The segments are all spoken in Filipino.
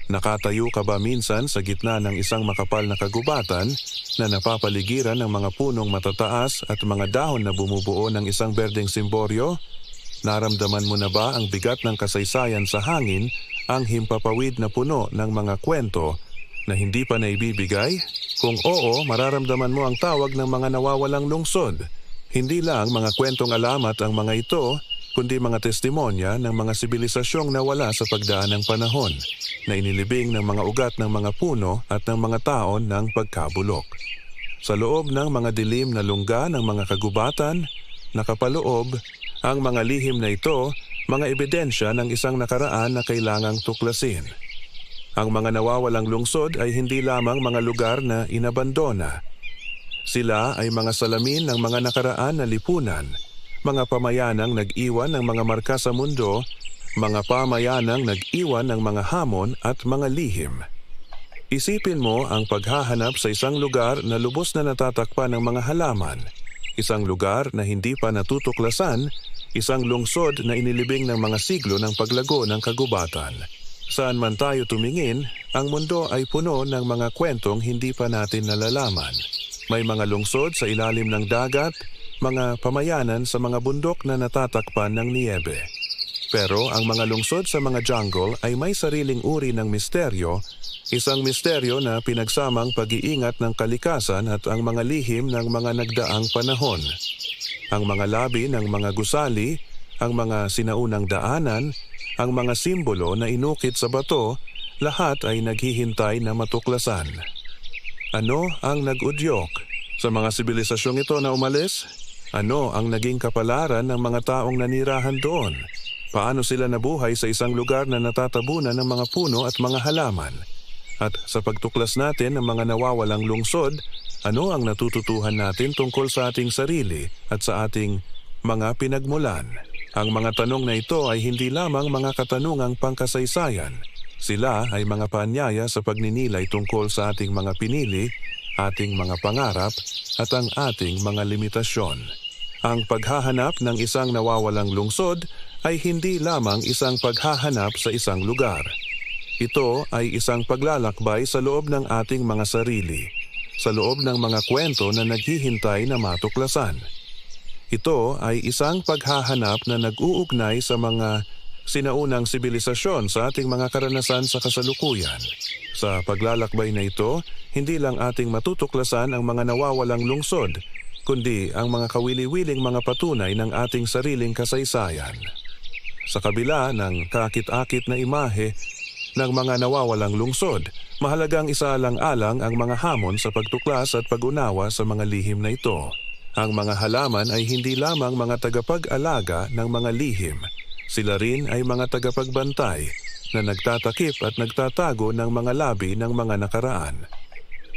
Nakatayo ka ba minsan sa gitna ng isang makapal na kagubatan na napapaligiran ng mga punong matataas at mga dahon na bumubuo ng isang berdeng simboryo? Naramdaman mo na ba ang bigat ng kasaysayan sa hangin, ang himpapawid na puno ng mga kwento na hindi pa naibibigay? Kung oo, mararamdaman mo ang tawag ng mga nawawalang lungsod. Hindi lang mga kwentong alamat ang mga ito, kundi mga testimonya ng mga sibilisasyong nawala sa pagdaan ng panahon, na inilibing ng mga ugat ng mga puno at ng mga taon ng pagkabulok. Sa loob ng mga dilim na lungga ng mga kagubatan, nakapaloob ang mga lihim na ito, mga ebidensya ng isang nakaraan na kailangang tuklasin. Ang mga nawawalang lungsod ay hindi lamang mga lugar na inabandona. Sila ay mga salamin ng mga nakaraan na lipunan, mga pamayanang nag-iwan ng mga marka sa mundo, mga pamayanang nag-iwan ng mga hamon at mga lihim. Isipin mo ang paghahanap sa isang lugar na lubos na natatakpan ng mga halaman, isang lugar na hindi pa natutuklasan, isang lungsod na inilibing ng mga siglo ng paglago ng kagubatan. Saan man tayo tumingin, ang mundo ay puno ng mga kwentong hindi pa natin nalalaman. May mga lungsod sa ilalim ng dagat, mga pamayanan sa mga bundok na natatakpan ng niyebe. Pero ang mga lungsod sa mga jungle ay may sariling uri ng misteryo, isang misteryo na pinagsamang pag-iingat ng kalikasan at ang mga lihim ng mga nagdaang panahon. Ang mga labi ng mga gusali, ang mga sinaunang daanan, ang mga simbolo na inukit sa bato, lahat ay naghihintay na matuklasan. Ano ang nag-udyok sa mga sibilisasyong ito na umalis? Ano ang naging kapalaran ng mga taong nanirahan doon? Paano sila nabuhay sa isang lugar na natatabunan ng mga puno at mga halaman? At sa pagtuklas natin ng mga nawawalang lungsod, ano ang natututuhan natin tungkol sa ating sarili at sa ating mga pinagmulan? Ang mga tanong na ito ay hindi lamang mga katanungang pangkasaysayan. Sila ay mga paanyaya sa pagninilay tungkol sa ating mga pinili, ating mga pangarap, at ang ating mga limitasyon. Ang paghahanap ng isang nawawalang lungsod ay hindi lamang isang paghahanap sa isang lugar. Ito ay isang paglalakbay sa loob ng ating mga sarili, sa loob ng mga kwento na naghihintay na matuklasan. Ito ay isang paghahanap na nag-uugnay sa mga sinaunang sibilisasyon sa ating mga karanasan sa kasalukuyan. Sa paglalakbay na ito, hindi lang ating matutuklasan ang mga nawawalang lungsod, kundi ang mga kawili-wiling mga patunay ng ating sariling kasaysayan. Sa kabila ng kakit-akit na imahe ng mga nawawalang lungsod, mahalagang isaalang-alang ang mga hamon sa pagtuklas at pag-unawa sa mga lihim na ito. Ang mga halaman ay hindi lamang mga tagapag-alaga ng mga lihim. Sila rin ay mga tagapagbantay na nagtatakip at nagtatago ng mga labi ng mga nakaraan.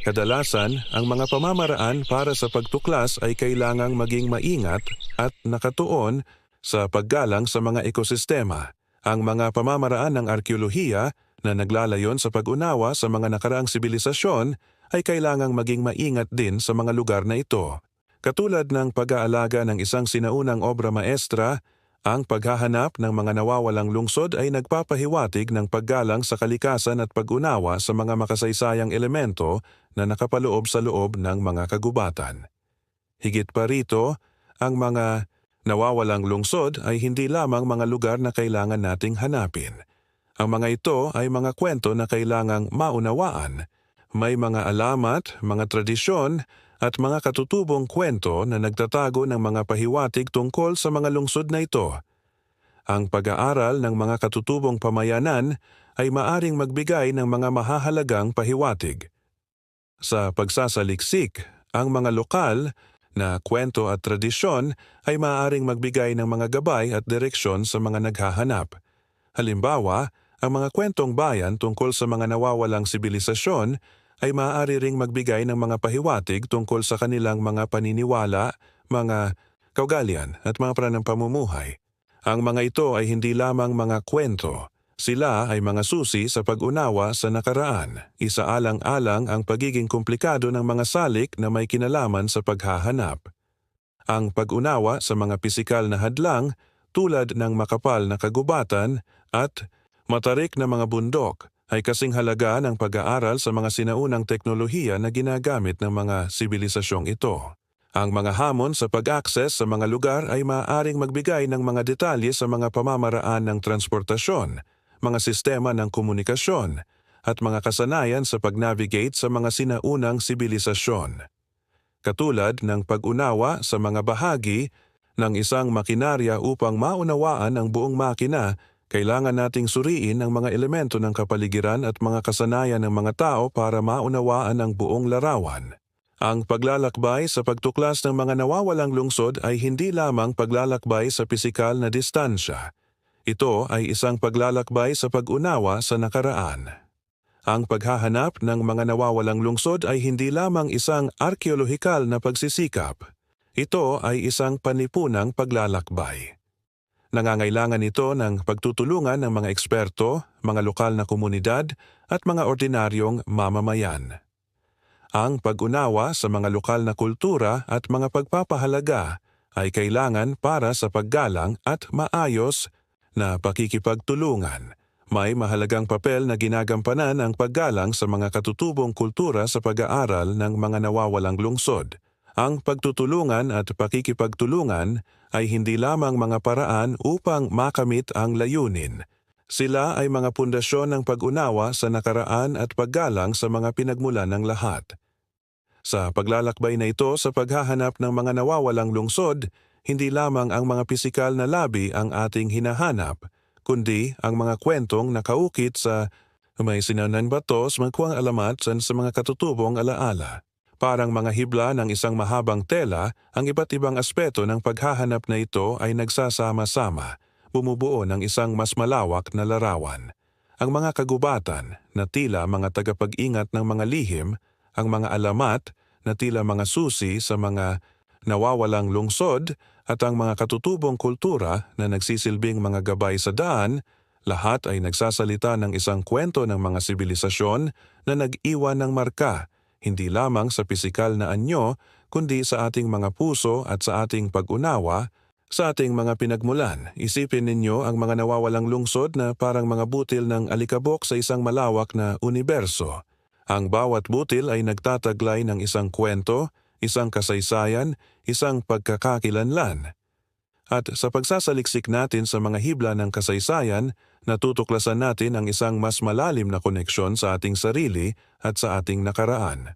Kadalasan, ang mga pamamaraan para sa pagtuklas ay kailangang maging maingat at nakatuon sa paggalang sa mga ekosistema. Ang mga pamamaraan ng arkeolohiya na naglalayon sa pag-unawa sa mga nakaraang sibilisasyon ay kailangang maging maingat din sa mga lugar na ito. Katulad ng pag-aalaga ng isang sinaunang obra maestra, ang paghahanap ng mga nawawalang lungsod ay nagpapahiwatig ng paggalang sa kalikasan at pag-unawa sa mga makasaysayang elemento na nakapaloob sa loob ng mga kagubatan. Higit pa rito, ang mga nawawalang lungsod ay hindi lamang mga lugar na kailangan nating hanapin. Ang mga ito ay mga kwento na kailangang maunawaan. May mga alamat, mga tradisyon, at mga katutubong kwento na nagtatago ng mga pahiwatig tungkol sa mga lungsod na ito. Ang pag-aaral ng mga katutubong pamayanan ay maaring magbigay ng mga mahahalagang pahiwatig. Sa pagsasaliksik, ang mga lokal na kwento at tradisyon ay maaaring magbigay ng mga gabay at direksyon sa mga naghahanap. Halimbawa, ang mga kwentong bayan tungkol sa mga nawawalang sibilisasyon ay maaari ring magbigay ng mga pahiwatig tungkol sa kanilang mga paniniwala, mga kaugalian at mga paraan ng pamumuhay. Ang mga ito ay hindi lamang mga kwento. Sila ay mga susi sa pag-unawa sa nakaraan. Isaalang-alang ang pagiging komplikado ng mga salik na may kinalaman sa paghahanap. Ang pag-unawa sa mga pisikal na hadlang tulad ng makapal na kagubatan at matarik na mga bundok ay kasing halaga ng pag-aaral sa mga sinaunang teknolohiya na ginagamit ng mga sibilisasyong ito. Ang mga hamon sa pag-access sa mga lugar ay maaaring magbigay ng mga detalye sa mga pamamaraan ng transportasyon, mga sistema ng komunikasyon, at mga kasanayan sa pag-navigate sa mga sinaunang sibilisasyon. Katulad ng pag-unawa sa mga bahagi ng isang makinarya upang maunawaan ang buong makina, kailangan nating suriin ang mga elemento ng kapaligiran at mga kasanayan ng mga tao para maunawaan ang buong larawan. Ang paglalakbay sa pagtuklas ng mga nawawalang lungsod ay hindi lamang paglalakbay sa pisikal na distansya. Ito ay isang paglalakbay sa pag-unawa sa nakaraan. Ang paghahanap ng mga nawawalang lungsod ay hindi lamang isang arkeolohikal na pagsisikap. Ito ay isang panipunang paglalakbay. Nangangailangan ito ng pagtutulungan ng mga eksperto, mga lokal na komunidad at mga ordinaryong mamamayan. Ang pag-unawa sa mga lokal na kultura at mga pagpapahalaga ay kailangan para sa paggalang at maayos na pakikipagtulungan. May mahalagang papel na ginagampanan ang paggalang sa mga katutubong kultura sa pag-aaral ng mga nawawalang lungsod. Ang pagtutulungan at pakikipagtulungan ay hindi lamang mga paraan upang makamit ang layunin. Sila ay mga pundasyon ng pag-unawa sa nakaraan at paggalang sa mga pinagmulan ng lahat. Sa paglalakbay na ito sa paghahanap ng mga nawawalang lungsod, hindi lamang ang mga pisikal na labi ang ating hinahanap, kundi ang mga kwentong nakaukit sa may sinaunang batos, magkuang alamat sa mga katutubong alaala. Parang mga hibla ng isang mahabang tela, ang iba't ibang aspeto ng paghahanap na ito ay nagsasama-sama, bumubuo ng isang mas malawak na larawan. Ang mga kagubatan na tila mga tagapag-ingat ng mga lihim, ang mga alamat na tila mga susi sa mga nawawalang lungsod, at ang mga katutubong kultura na nagsisilbing mga gabay sa daan, lahat ay nagsasalita ng isang kwento ng mga sibilisasyon na nag-iwan ng marka, hindi lamang sa pisikal na anyo, kundi sa ating mga puso at sa ating pag-unawa, sa ating mga pinagmulan. Isipin ninyo ang mga nawawalang lungsod na parang mga butil ng alikabok sa isang malawak na universo. Ang bawat butil ay nagtataglay ng isang kwento, isang kasaysayan, isang pagkakakilanlan. At sa pagsasaliksik natin sa mga hibla ng kasaysayan, natutuklasan natin ang isang mas malalim na koneksyon sa ating sarili at sa ating nakaraan.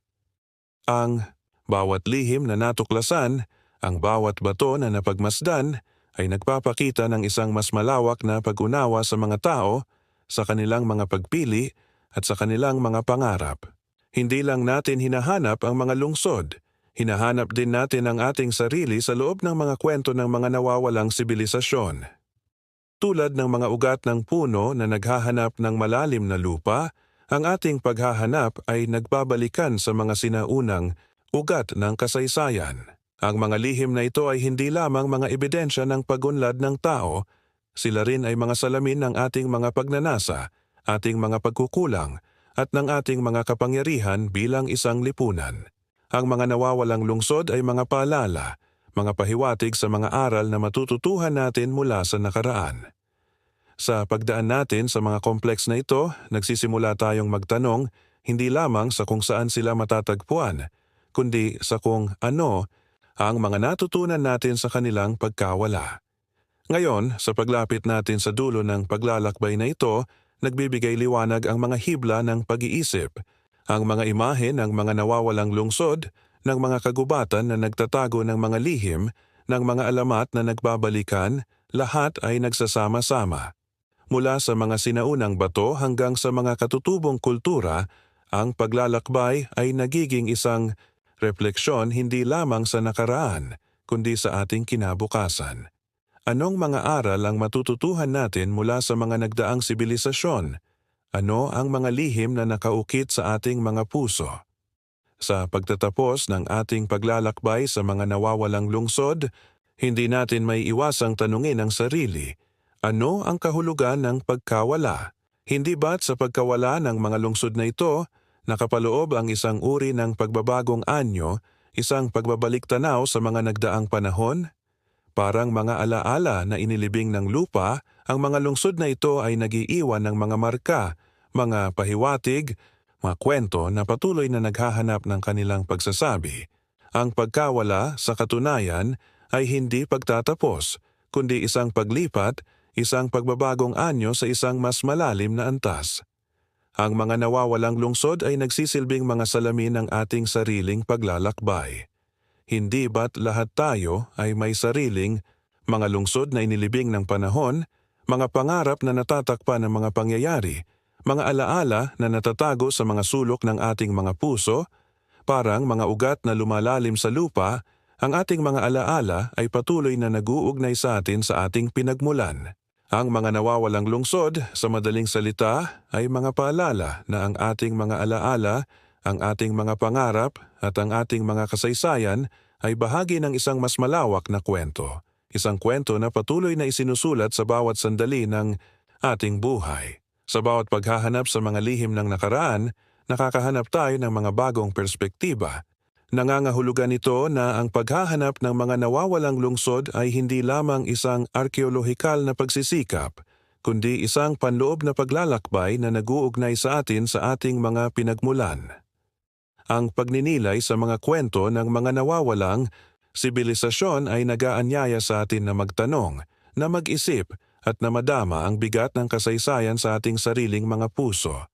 Ang bawat lihim na natuklasan, ang bawat bato na napagmasdan, ay nagpapakita ng isang mas malawak na pag-unawa sa mga tao, sa kanilang mga pagpili at sa kanilang mga pangarap. Hindi lang natin hinahanap ang mga lungsod, hinahanap din natin ang ating sarili sa loob ng mga kwento ng mga nawawalang sibilisasyon. Tulad ng mga ugat ng puno na naghahanap ng malalim na lupa, ang ating paghahanap ay nagbabalikan sa mga sinaunang ugat ng kasaysayan. Ang mga lihim na ito ay hindi lamang mga ebidensya ng pagunlad ng tao, sila rin ay mga salamin ng ating mga pagnanasa, ating mga pagkukulang, at ng ating mga kapangyarihan bilang isang lipunan. Ang mga nawawalang lungsod ay mga paalala, mga pahiwatig sa mga aral na matututuhan natin mula sa nakaraan. Sa pagdaan natin sa mga kompleks na ito, nagsisimula tayong magtanong hindi lamang sa kung saan sila matatagpuan, kundi sa kung ano ang mga natutunan natin sa kanilang pagkawala. Ngayon, sa paglapit natin sa dulo ng paglalakbay na ito, nagbibigay liwanag ang mga hibla ng pag-iisip, ang mga imahe ng mga nawawalang lungsod, ng mga kagubatan na nagtatago ng mga lihim, ng mga alamat na nagbabalikan, lahat ay nagsasama-sama. Mula sa mga sinaunang bato hanggang sa mga katutubong kultura, ang paglalakbay ay nagiging isang refleksyon hindi lamang sa nakaraan, kundi sa ating kinabukasan. Anong mga aral ang matututuhan natin mula sa mga nagdaang sibilisasyon? Ano ang mga lihim na nakaukit sa ating mga puso? Sa pagtatapos ng ating paglalakbay sa mga nawawalang lungsod, hindi natin may iwasang tanungin ang sarili, ano ang kahulugan ng pagkawala? Hindi ba't sa pagkawala ng mga lungsod na ito, nakapaloob ang isang uri ng pagbabagong anyo, isang pagbabalik tanaw sa mga nagdaang panahon? Parang mga alaala na inilibing ng lupa, ang mga lungsod na ito ay nagiiwan ng mga marka, mga pahiwatig, mga kwento na patuloy na naghahanap ng kanilang pagsasabi. Ang pagkawala sa katunayan ay hindi pagtatapos, kundi isang paglipat, isang pagbabagong anyo sa isang mas malalim na antas. Ang mga nawawalang lungsod ay nagsisilbing mga salamin ng ating sariling paglalakbay. Hindi ba't lahat tayo ay may sariling mga lungsod na inilibing ng panahon, mga pangarap na natatakpan ng mga pangyayari, mga alaala na natatago sa mga sulok ng ating mga puso, parang mga ugat na lumalalim sa lupa, ang ating mga alaala ay patuloy na nag-uugnay sa atin sa ating pinagmulan. Ang mga nawawalang lungsod, sa madaling salita, ay mga paalala na ang ating mga alaala, ang ating mga pangarap at ang ating mga kasaysayan ay bahagi ng isang mas malawak na kwento. Isang kwento na patuloy na isinusulat sa bawat sandali ng ating buhay. Sa bawat paghahanap sa mga lihim ng nakaraan, nakakahanap tayo ng mga bagong perspektiba. Nangangahulugan ito na ang paghahanap ng mga nawawalang lungsod ay hindi lamang isang arkeolohikal na pagsisikap, kundi isang panloob na paglalakbay na nag-uugnay sa atin sa ating mga pinagmulan. Ang pagninilay sa mga kwento ng mga nawawalang sibilisasyon ay nag-aanyaya sa atin na magtanong, na mag-isip, at na madama ang bigat ng kasaysayan sa ating sariling mga puso.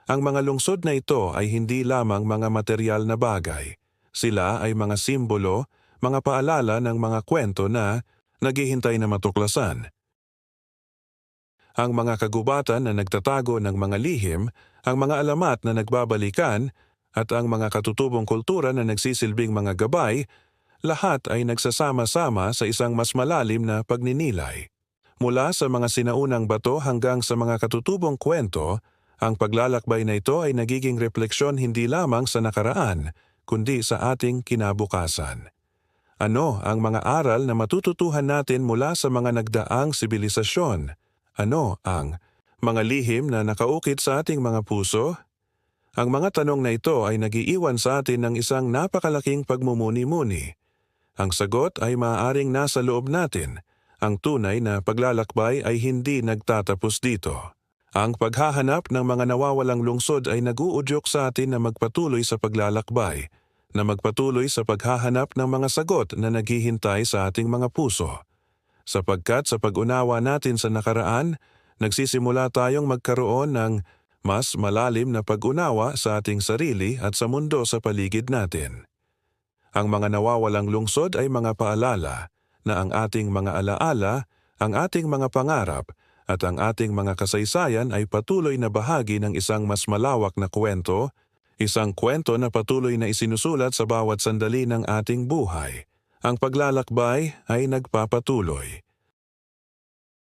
Ang mga lungsod na ito ay hindi lamang mga material na bagay. Sila ay mga simbolo, mga paalala ng mga kwento na naghihintay na matuklasan. Ang mga kagubatan na nagtatago ng mga lihim, ang mga alamat na nagbabalikan, at ang mga katutubong kultura na nagsisilbing mga gabay, lahat ay nagsasama-sama sa isang mas malalim na pagninilay. Mula sa mga sinaunang bato hanggang sa mga katutubong kwento, ang paglalakbay na ito ay nagiging refleksyon hindi lamang sa nakaraan, kundi sa ating kinabukasan. Ano ang mga aral na matututuhan natin mula sa mga nagdaang sibilisasyon? Ano ang mga lihim na nakaukit sa ating mga puso? Ang mga tanong na ito ay nagiiwan sa atin ng isang napakalaking pagmumuni-muni. Ang sagot ay maaaring nasa loob natin. Ang tunay na paglalakbay ay hindi nagtatapos dito. Ang paghahanap ng mga nawawalang lungsod ay nag-uudyok sa atin na magpatuloy sa paglalakbay, na magpatuloy sa paghahanap ng mga sagot na naghihintay sa ating mga puso. Sapagkat sa pag-unawa natin sa nakaraan, nagsisimula tayong magkaroon ng mas malalim na pag-unawa sa ating sarili at sa mundo sa paligid natin. Ang mga nawawalang lungsod ay mga paalala na ang ating mga alaala, ang ating mga pangarap, at ang ating mga kasaysayan ay patuloy na bahagi ng isang mas malawak na kwento, isang kwento na patuloy na isinusulat sa bawat sandali ng ating buhay. Ang paglalakbay ay nagpapatuloy.